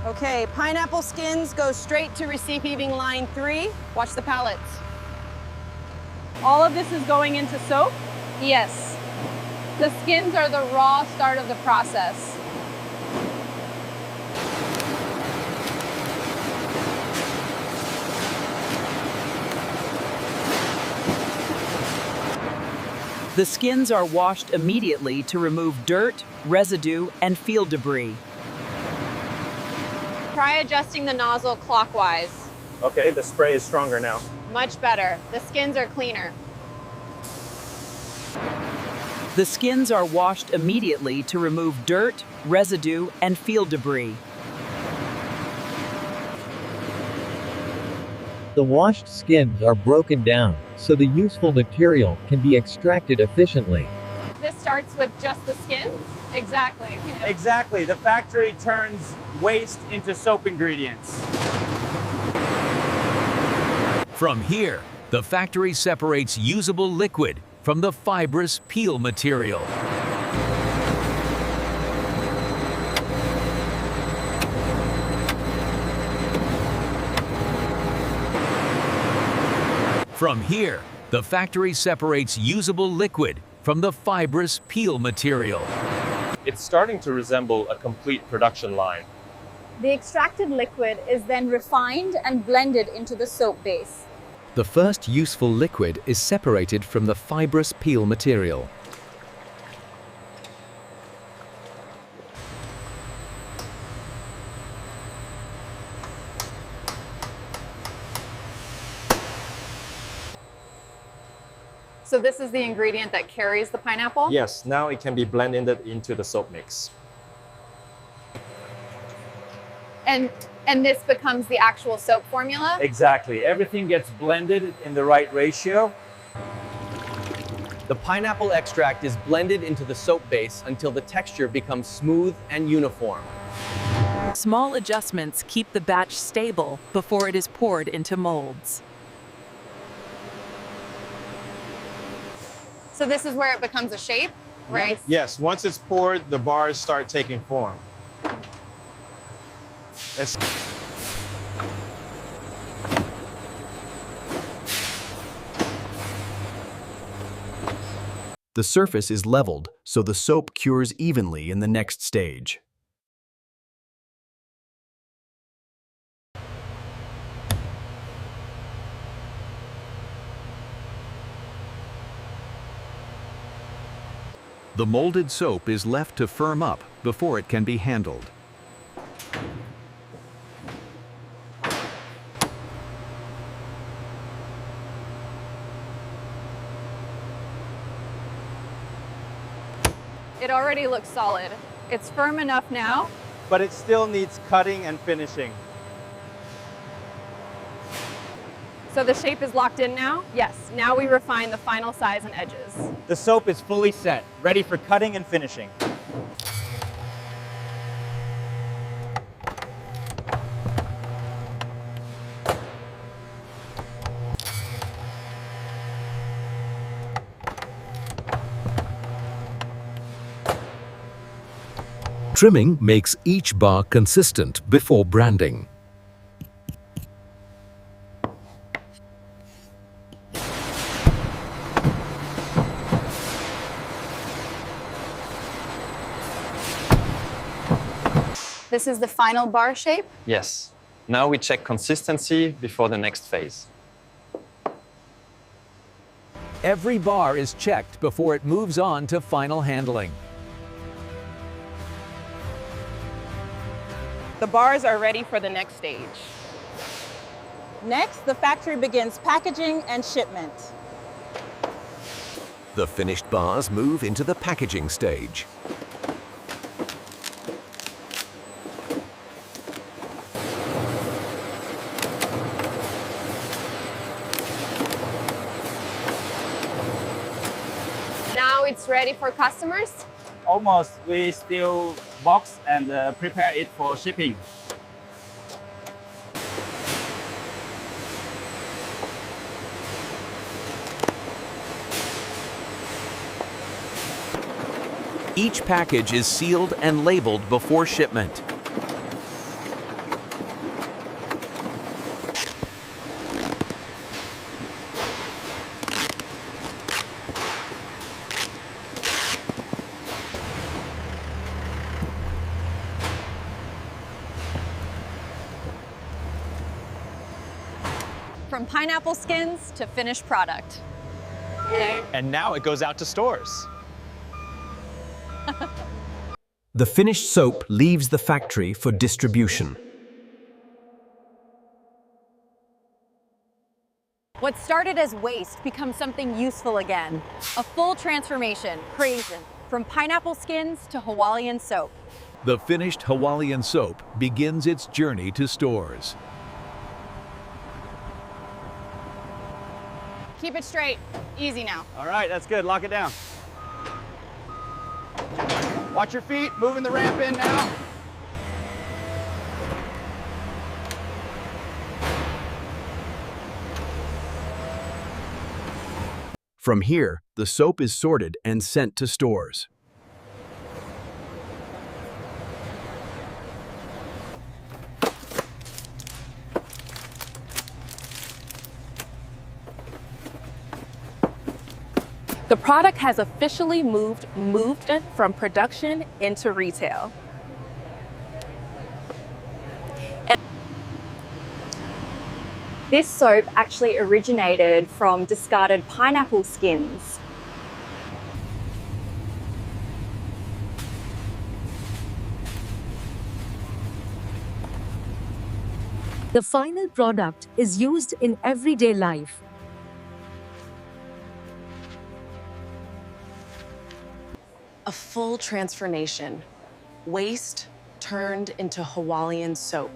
Okay, pineapple skins go straight to receiving line 3. Watch the pallets. All of this is going into soap? Yes. The skins are the raw start of the process. The skins are washed immediately to remove dirt, residue, and field debris. Try adjusting the nozzle clockwise. Okay, the spray is stronger now. Much better. The skins are cleaner. The skins are washed immediately to remove dirt, residue, and field debris. The washed skins are broken down, so the useful material can be extracted efficiently. This starts with just the skins? Exactly. Exactly. The factory turns waste into soap ingredients. From here, the factory separates usable liquid from the fibrous peel material. From here, the factory separates usable liquid from the fibrous peel material. It's starting to resemble a complete production line. The extracted liquid is then refined and blended into the soap base. The first useful liquid is separated from the fibrous peel material. So this is the ingredient that carries the pineapple? Yes, now it can be blended into the soap mix. And this becomes the actual soap formula? Exactly. Everything gets blended in the right ratio. The pineapple extract is blended into the soap base until the texture becomes smooth and uniform. Small adjustments keep the batch stable before it is poured into molds. So this is where it becomes a shape, right? Yes, once it's poured, the bars start taking form. The surface is leveled, so the soap cures evenly in the next stage. The molded soap is left to firm up before it can be handled. It already looks solid. It's firm enough now. But it still needs cutting and finishing. So the shape is locked in now? Yes. Now we refine the final size and edges. The soap is fully set, ready for cutting and finishing. Trimming makes each bar consistent before branding. This is the final bar shape? Yes. Now we check consistency before the next phase. Every bar is checked before it moves on to final handling. The bars are ready for the next stage. Next, the factory begins packaging and shipment. The finished bars move into the packaging stage. Now it's ready for customers? Almost. We still box and prepare it for shipping. Each package is sealed and labeled before shipment. from pineapple skins to finished product. And now it goes out to stores. The finished soap leaves the factory for distribution. What started as waste becomes something useful again. A full transformation, crazy, from pineapple skins to Hawalian soap. The finished Hawalian soap begins its journey to stores. Keep it straight. Easy now. All right, that's good. Lock it down. Watch your feet. Moving the ramp in now. From here, the soap is sorted and sent to stores. The product has officially moved from production into retail. This soap actually originated from discarded pineapple skins. The final product is used in everyday life. A full transformation. Waste turned into Hawalian soap.